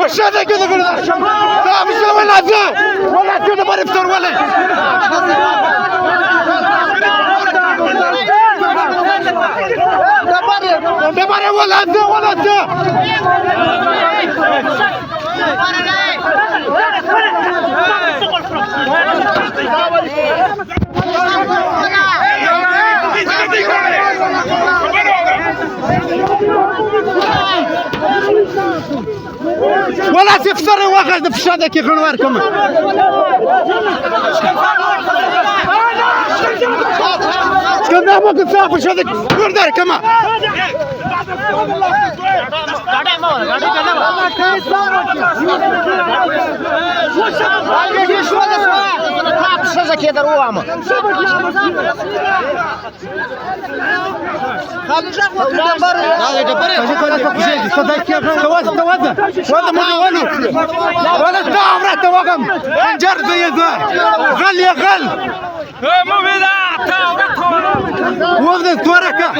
وش هذا كذا كذا لا مش ولا ذا ولا كذا ما نفطر ولا دبر ولا ذا ولا ذا ولا تفطر واخد في شادك يخنواركم كنا ما كنت صاحب شادك وردار كما ولا تعب رحت وقم انجر زي ذا غل يا غل مو بلا تعب وقت وركه